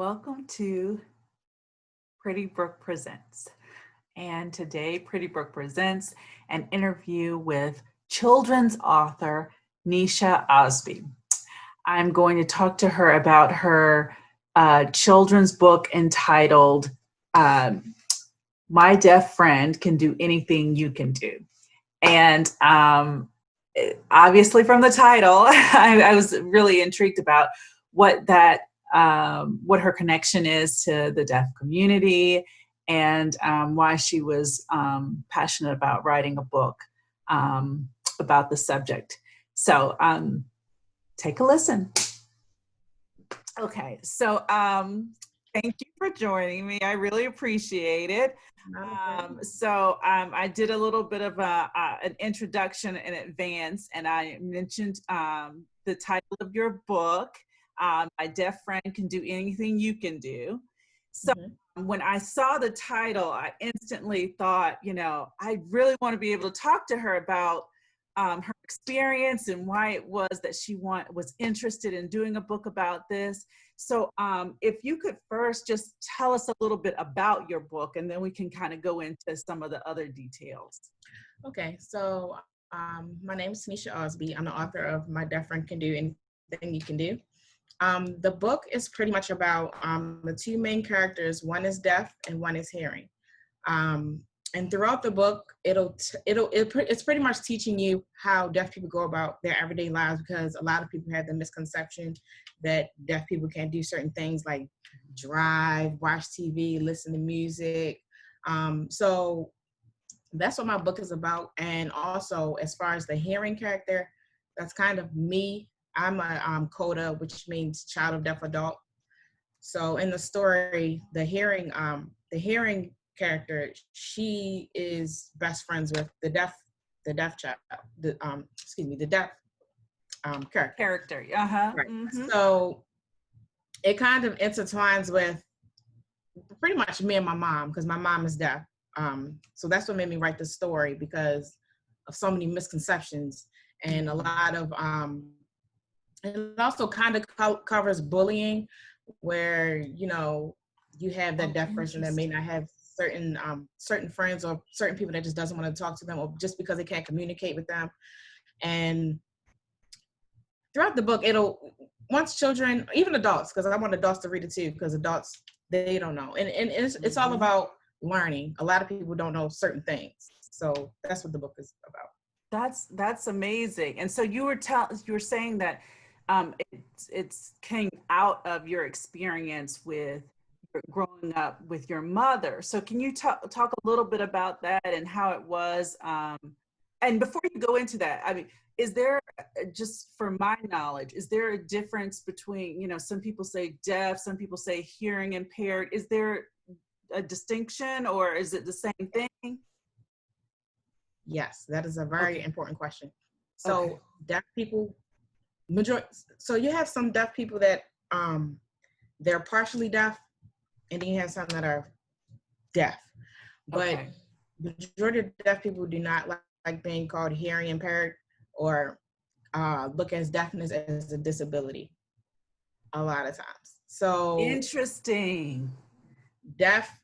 Welcome to pRETTy Brooke Presents. And today, pRETTy Brooke presents an interview with children's author Nesha Ausby. I'm going to talk to her about her children's book entitled My Deaf Friend Can Do Anything You Can Do. And obviously from the title, I was really intrigued about what her connection is to the deaf community and why she was passionate about writing a book about the subject. So take a listen. Okay, so thank you for joining me. I really appreciate it. I did a little bit of an introduction in advance, and I mentioned the title of your book, My Deaf Friend Can Do Anything You Can Do. So when I saw the title, I instantly thought, I really want to be able to talk to her about her experience and why it was that she was interested in doing a book about this. So if you could first just tell us a little bit about your book, and then we can kind of go into some of the other details. Okay, so my name is Nesha Ausby. I'm the author of My Deaf Friend Can Do Anything You Can Do. The book is pretty much about the two main characters. One is deaf and one is hearing. And throughout the book, it's pretty much teaching you how deaf people go about their everyday lives, because a lot of people have the misconception that deaf people can't do certain things like drive, watch TV, listen to music. So that's what my book is about. And also, as far as the hearing character, that's kind of me. I'm a CODA, which means child of deaf adult. So in the story, the hearing character, she is best friends with the deaf child, the deaf character. Right. So it kind of intertwines with pretty much me and my mom, because my mom is deaf. So that's what made me write the story, because of so many misconceptions and a lot of it also kind of covers bullying, where you have that deaf person that may not have certain friends or certain people that just doesn't want to talk to them, or just because they can't communicate with them. And throughout the book, once children, even adults, because I want adults to read it too, because adults, they don't know, and it's all about learning. A lot of people don't know certain things, so that's what the book is about. That's amazing. And so you were saying that it's came out of your experience with growing up with your mother. So can you talk a little bit about that and how it was? And before you go into that, I mean, is there, just for my knowledge, is there a difference between, some people say deaf, some people say hearing impaired? Is there a distinction, or is it the same thing? Yes, that is a very important question. So deaf people, so you have some deaf people that they're partially deaf, and then you have some that are deaf. But the majority of deaf people do not like being called hearing impaired, or look at deafness as a disability a lot of times. So interesting. Deaf,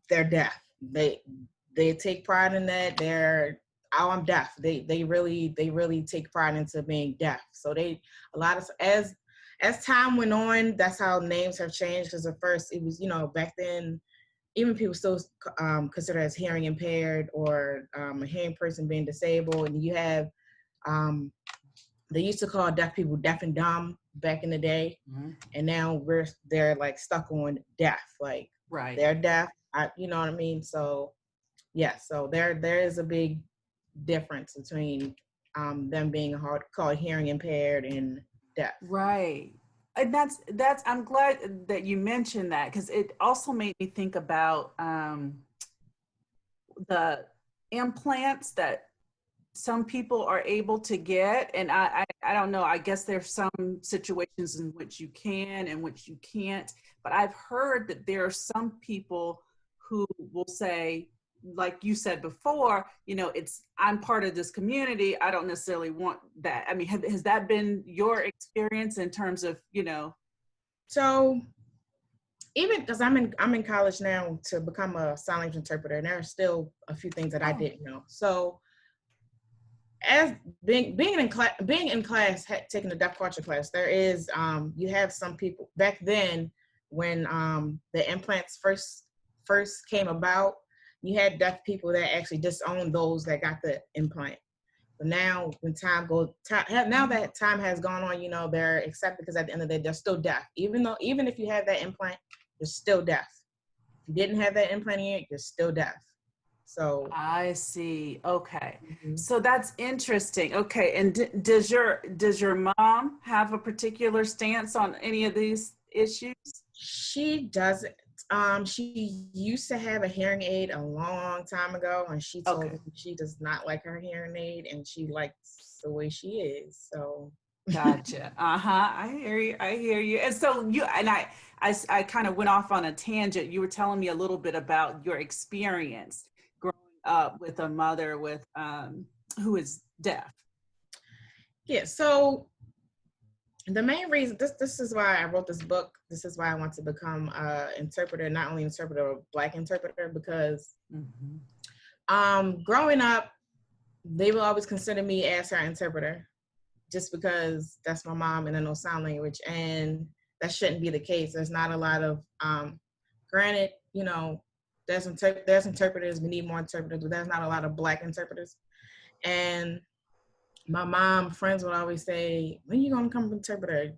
they're deaf. They take pride in that. I'm deaf. They really take pride into being deaf. So as time went on, that's how names have changed. Because at first it was, back then, even people still consider as hearing impaired, or a hearing person being disabled. And you have, they used to call deaf people deaf and dumb back in the day. And now they're like stuck on deaf, like they're deaf. You know what I mean? So yeah, so there is a big difference between them being called hearing impaired and deaf. Right. And that's I'm glad that you mentioned that, because it also made me think about the implants that some people are able to get. And I don't know, I guess there's some situations in which you can and which you can't, but I've heard that there are some people who will say, like you said before, I'm part of this community, I don't necessarily want that. I mean, has that been your experience in terms of, So even because I'm in college now to become a sign language interpreter, and there are still a few things that I didn't know. So as being in class, taking the deaf culture class, there is you have some people back then when the implants first came about, you had deaf people that actually disowned those that got the implant. But now when now that time has gone on, you know, they're accepted because at the end of the day, they're still deaf. Even if you have that implant, you're still deaf. If you didn't have that implant in, you're still deaf. So I see. Okay. mhm. So that's interesting. Okay. And does your mom have a particular stance on any of these issues? She doesn't. She used to have a hearing aid a long time ago, and she told Okay. me she does not like her hearing aid, and she likes the way she is. So Gotcha. Uh-huh. I hear you. I hear you. And so I kind of went off on a tangent. You were telling me a little bit about your experience growing up with a mother with who is deaf. yeah. So the main reason this is why I wrote this book. This is why I want to become a interpreter, not only interpreter, a Black interpreter, because Mm-hmm. growing up, they will always consider me as her interpreter, just because that's my mom and I know sign language, and that shouldn't be the case. There's not a lot of granted, you know, there's interpreters. We need more interpreters, but there's not a lot of Black interpreters. And my mom friends would always say, "When are you gonna become an interpreter?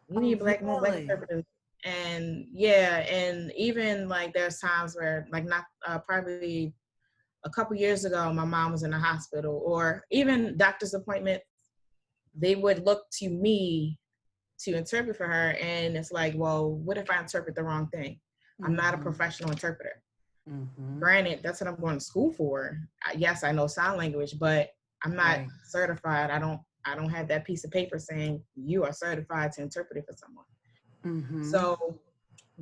We Oh, need more Black really? interpreters." And yeah, and even like there's times where like not probably a couple years ago, my mom was in the hospital, or even doctor's appointment, they would look to me to interpret for her. And it's like, well, what if I interpret the wrong thing? I'm not a Mm-hmm. professional interpreter. Mm-hmm. Granted, that's what I'm going to school for. Yes, I know sign language, but I'm not Right. certified. I don't have that piece of paper saying you are certified to interpret it for someone. Mm-hmm. So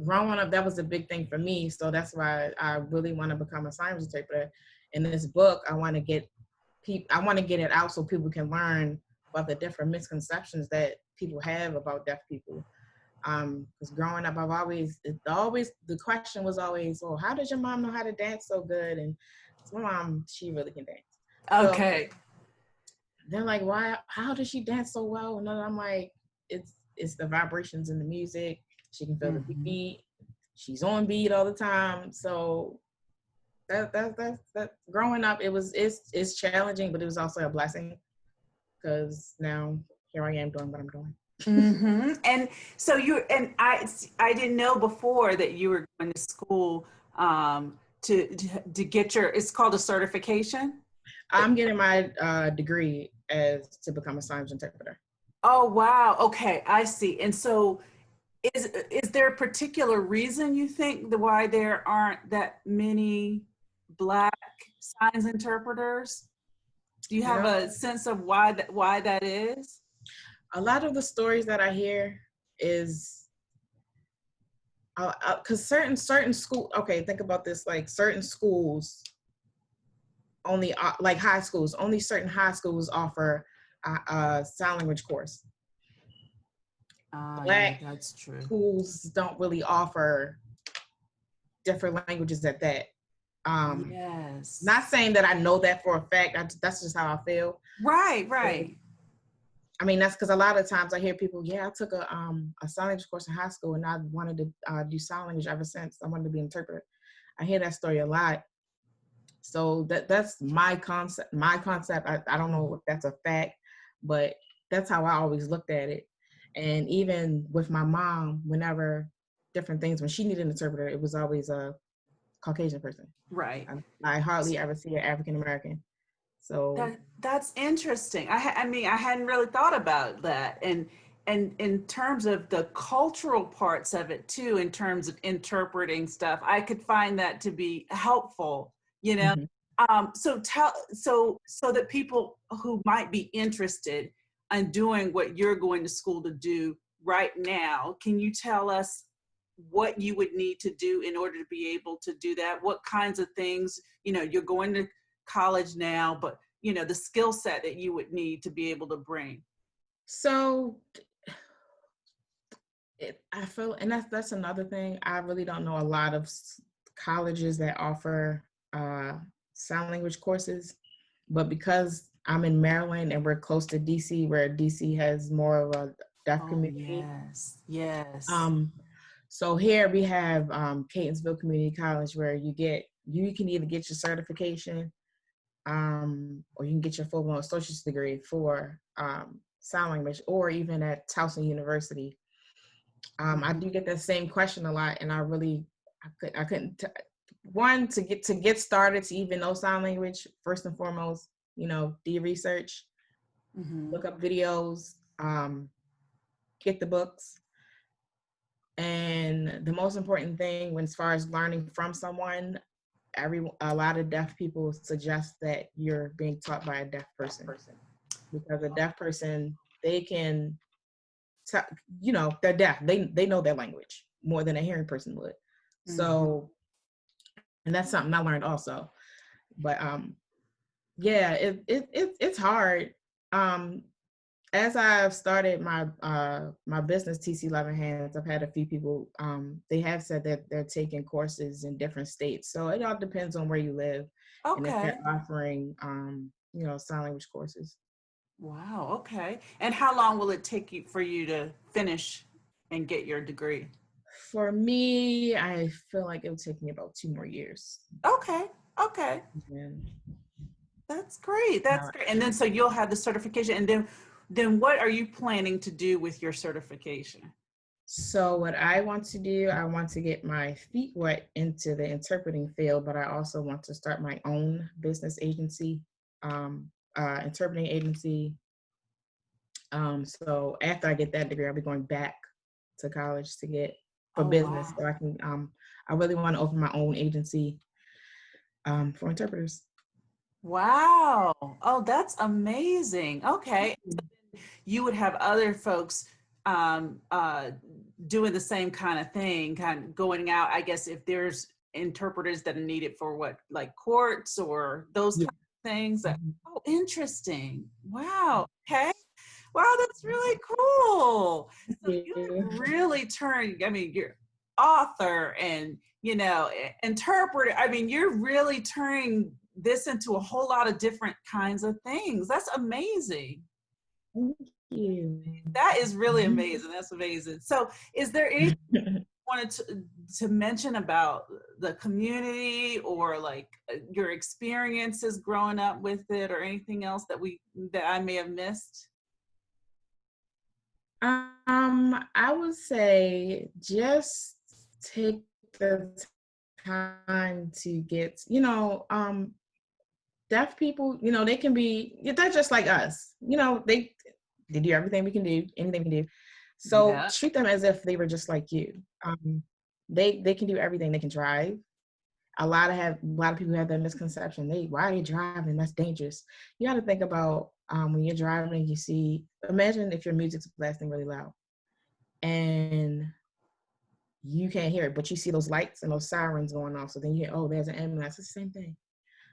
growing up, that was a big thing for me. So that's why I really want to become a sign language interpreter. In this book, I want to get it out so people can learn about the different misconceptions that people have about deaf people. Because growing up, the question was always, well, how does your mom know how to dance so good? And my mom, she really can dance. So Okay. they're like, why? How does she dance so well? And then I'm like, it's the vibrations in the music. She can feel the Mm-hmm. beat. She's on beat all the time. So that growing up, it's challenging, but it was also a blessing because now here I am doing what I'm doing. Mm-hmm. And so I didn't know before that you were going to school to get your, it's called a certification. I'm getting my degree as to become a sign language interpreter. Oh, wow. Okay, I see. And so is there a particular reason you think why there aren't that many Black signs interpreters? Do you You have know, a sense of why that is? a lot of the stories that I hear is because certain school. Okay, think about this. Like certain schools only like high schools. Only certain high schools offer a sign language course. Ah, yeah, Black that's true. schools don't really offer different languages at that. Not Yes. saying that I know that for a fact. That's just how I feel. Right, So, right. I mean, that's because a lot of times I hear people, yeah, I took a sign language course in high school and I wanted to do sign language ever since. I wanted to be an interpreter. I hear that story a lot. So that's my concept. I don't know if that's a fact, but that's how I always looked at it. And even with my mom, whenever different things, when she needed an interpreter, it was always a Caucasian person. Right. I hardly ever see an African American. So That's interesting. I mean, I hadn't really thought about that. And in terms of the cultural parts of it too, in terms of interpreting stuff, I could find that to be helpful, you know. mhm. So that people who might be interested in doing what you're going to school to do right now, can you tell us what you would need to do in order to be able to do that? What kinds of things, you're going to college now, but the skill set that you would need to be able to bring. So I feel, and that's another thing. I really don't know a lot of colleges that offer sign language courses, but because I'm in Maryland and we're close to DC, where DC has more of a deaf Oh, community. yes. Yes. Um, so here we have Catonsville Community College, where you can either get your certification, or you can get your full-blown associate's degree for sign language, or even at Towson University. I do get that same question a lot, and I couldn't. One, to get started, to even know sign language, first and foremost, do your research, Mm-hmm. look up videos, get the books, and the most important thing, when as far as learning from someone, a lot of deaf people suggest that you're being taught by a deaf person, because a deaf person, they can they're deaf. They know their language more than a hearing person would. So, and that's something I learned also. But yeah, it's hard. As I've started my business, TC11 Hands, I've had a few people. They have said that they're taking courses in different states. So it all depends on where you live, and if Okay. they're offering sign language courses. Wow. Okay. And how long will it take for you to finish and get your degree? For me, I feel like it would take me about 2 more years. Okay. Okay. And That's great. That's great. And then so you'll have the certification, and then what are you planning to do with your certification? so what I want to do, I want to get my feet wet into the interpreting field, but I also want to start my own business agency, interpreting agency. So after I get that degree, I'll be going back to college to get for Oh, business, wow. so I can. I really want to open my own agency for interpreters. Wow. Oh, that's amazing. Okay. You would have other folks um, uh, doing the same kind of thing, kind of going out, I guess, if there's interpreters that are needed for what, like courts or those Yeah. kind of things. Mhm. Oh, interesting. Wow. Okay. Wow, that's really cool. So you Yeah. have really turned, I mean, you're author and, interpreter. I mean, you're really turning this into a whole lot of different kinds of things. That's amazing. Thank you. That is really amazing. That's amazing. So, is there anything you wanted to mention about the community, or like your experiences growing up with it, or anything else that I may have missed? I would say just take the time to get, deaf people, they can be, they're just like us. They do everything we can do, anything we can do. So Yeah. treat them as if they were just like you. They can do everything. They can drive. A lot of people have that misconception. Why are they driving? That's dangerous. You got to think about when you're driving. Imagine if your music's blasting really loud and you can't hear it, but you see those lights and those sirens going off. So then you hear, oh, there's an ambulance. It's the same thing.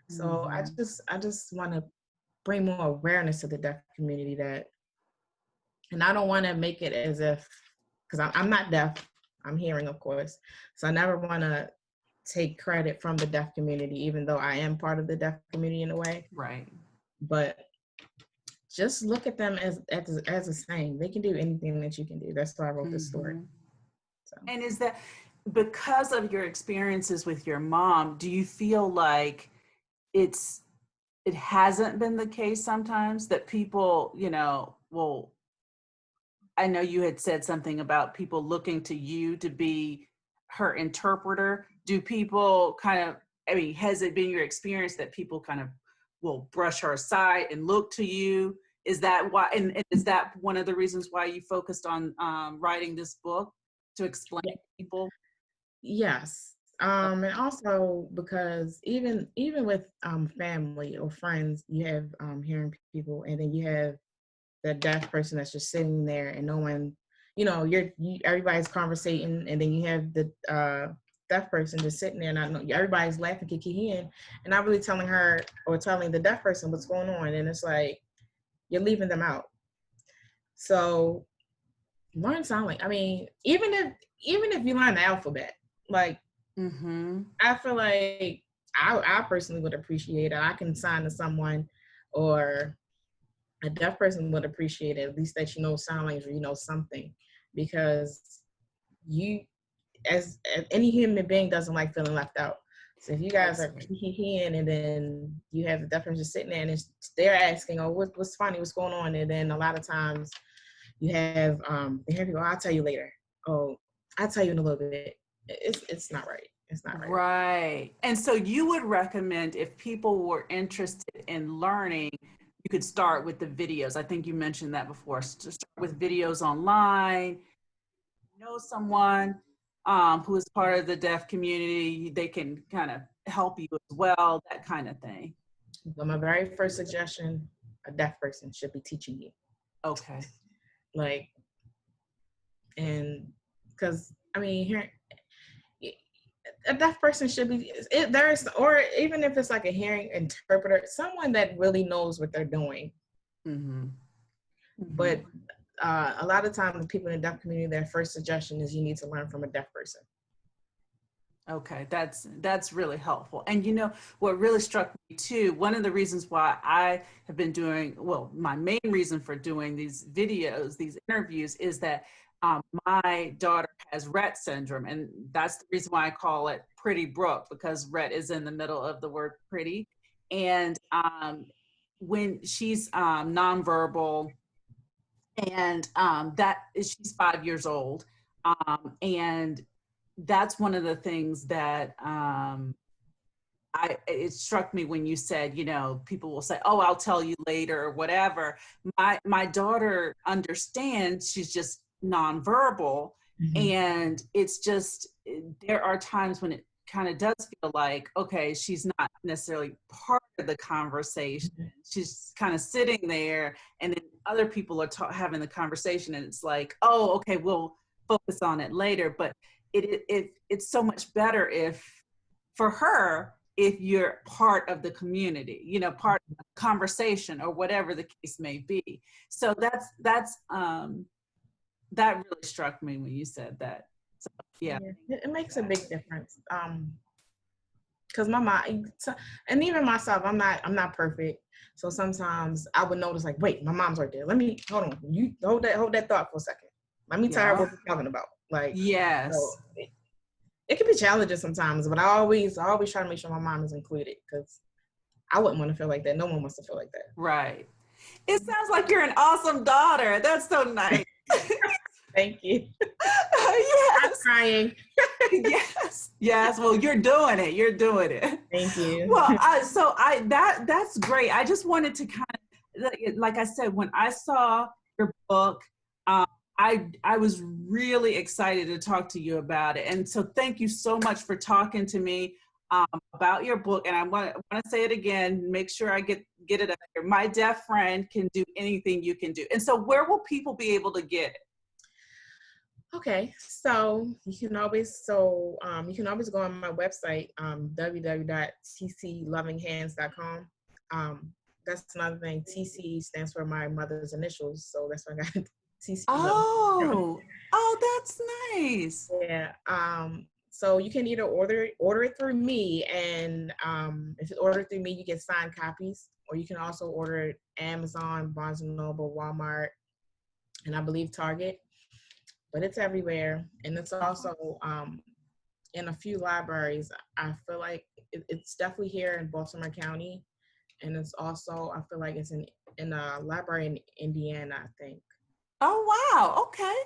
So Mhm. I just want to bring more awareness to the deaf community, and I don't want to make it as if, because I'm not deaf, I'm hearing, of course. So I never want to take credit from the deaf community, even though I am part of the deaf community in a way. Right. But just look at them as a saying. They can do anything that you can do. That's why I wrote this story. Mhm. So. And is that because of your experiences with your mom, do you feel like it's it hasn't been the case sometimes that people, well, I know you had said something about people looking to you to be her interpreter. Do people kind of, I mean, has it been your experience that people kind of will brush her aside and look to you? Is that why, and is that one of the reasons why you focused on writing this book, to explain to people? Yes. And also because even with family or friends, you have hearing people, and then you have the deaf person that's just sitting there, and no one, everybody's conversating, and then you have the deaf person just sitting there, not know, everybody's laughing, kikiing, and not really telling her or telling the deaf person what's going on, and it's like you're leaving them out. So Learn sign language. I mean, even if you learn the alphabet, like I feel like I personally would appreciate it. I can sign to someone, or a deaf person would appreciate it, at least that you know sign language or you know something, because you, as any human being, doesn't like feeling left out. So if you guys are hee-hee-heeing and then you have the deaf person just sitting there and they're asking, oh, what's funny, what's going on? And then a lot of times you have people, I'll tell you later. Oh, I'll tell you in a little bit. It's not right. It's not right. Right. And so you would recommend, if people were interested in learning, you could start with the videos. I think you mentioned that before. So start with videos online. Know someone who is part of the deaf community, they can kind of help you as well, that kind of thing. But my very first suggestion, a deaf person should be teaching you. Okay. Like, and because I mean, here, a deaf person should be or even if it's like a hearing interpreter, someone that really knows what they're doing. But a lot of times the people in the deaf community, their first suggestion is you need to learn from a deaf person. Okay, that's really helpful. And you know, what really struck me too, one of the reasons why I have been doing, well, my main reason for doing these videos, these interviews, is that my daughter has Rett syndrome, and that's the reason why I call it pRETTy Brooke, because Rett is in the middle of the word pretty. And when she's nonverbal, and she's 5 years old, and that's one of the things that it struck me when you said, you know, people will say, oh, I'll tell you later or whatever. My daughter understands, she's just nonverbal. And it's just, there are times when it kind of does feel like, okay, she's not necessarily part of the conversation. She's kind of sitting there, and then other people are having the conversation, and it's like, oh, okay, we'll focus on it later. But it's so much better for her, if you're part of the community, you know, part of the conversation or whatever the case may be. So that really struck me when you said that. So, yeah. It makes a big difference. Because my mom, and even myself, I'm not perfect. So sometimes I would notice, like, wait, my mom's right there. Let me hold on. You hold that thought for a second. Let me tell her what we're talking about. Like, yes. So it can be challenging sometimes, but I always try to make sure my mom is included, because I wouldn't want to feel like that. No one wants to feel like that. Right. It sounds like you're an awesome daughter. That's so nice. Thank you. Yes. I'm crying. Yes. Well, you're doing it. Thank you. Well, that's great. I just wanted to kind of, like I said, when I saw your book, I was really excited to talk to you about it. And so thank you so much for talking to me about your book. And I want to say it again, make sure I get it up here. My Deaf Friend Can Do Anything You Can Do. And so where will people be able to get it? Okay, so you can always go on my website, www.tclovinghands.com. That's another thing. TC stands for my mother's initials, so that's why I got TC. Oh, that's nice. Yeah. So you can either order it through me, and if you order it through me, you get signed copies, or you can also order it Amazon, Barnes & Noble, Walmart, and I believe Target. But it's everywhere, and it's also in a few libraries. I feel like it's definitely here in Baltimore County, and it's also, I feel like it's in a library in Indiana, I think. Oh, wow. Okay.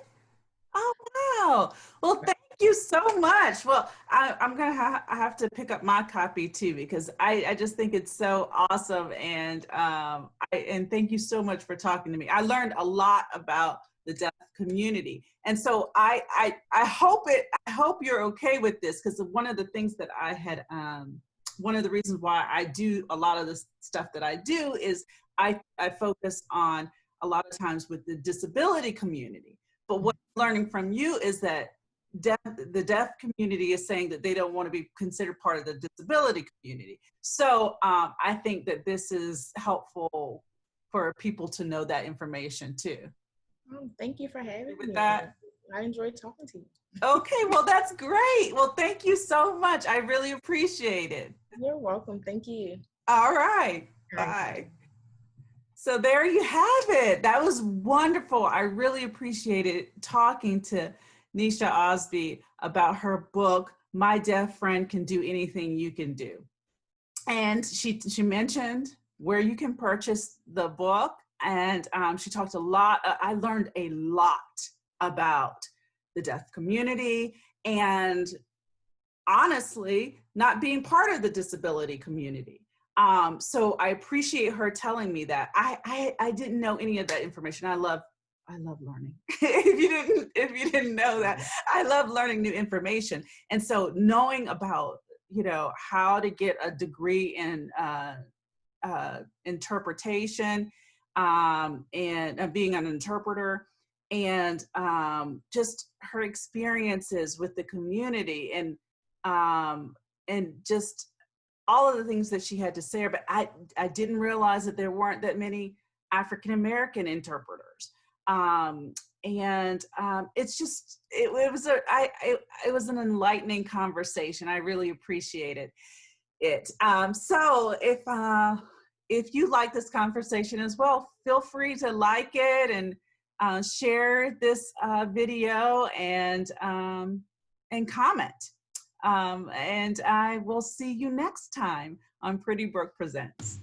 Oh, wow. Well, thank you so much. Well, I'm going to have to pick up my copy too, because I just think it's so awesome. And and thank you so much for talking to me. I learned a lot about the deaf community. And so I hope you're okay with this, because one of the things that I had, one of the reasons why I do a lot of this stuff that I do is I focus on a lot of times with the disability community. But what I'm learning from you is that the deaf community is saying that they don't want to be considered part of the disability community. So I think that this is helpful for people to know that information too. Thank you for having With me. that. I enjoyed talking to you. Okay, well, that's great. Well, thank you so much. I really appreciate it. You're welcome. Thank you. All right. All right. Bye. So there you have it. That was wonderful. I really appreciated talking to Nesha Ausby about her book, My Deaf Friend Can Do Anything You Can Do. And she mentioned where you can purchase the book. And she talked a lot. I learned a lot about the deaf community and honestly, not being part of the disability community. So I appreciate her telling me that. I didn't know any of that information. I love learning. if you didn't know that, I love learning new information. And so knowing about, you know, how to get a degree in interpretation and being an interpreter, and just her experiences with the community and just all of the things that she had to say. But I didn't realize that there weren't that many African American interpreters. It's just it was an enlightening conversation. I really appreciated it. So if you like this conversation as well, feel free to like it and share this video and comment. And I will see you next time on pRETTy Brooke Presents.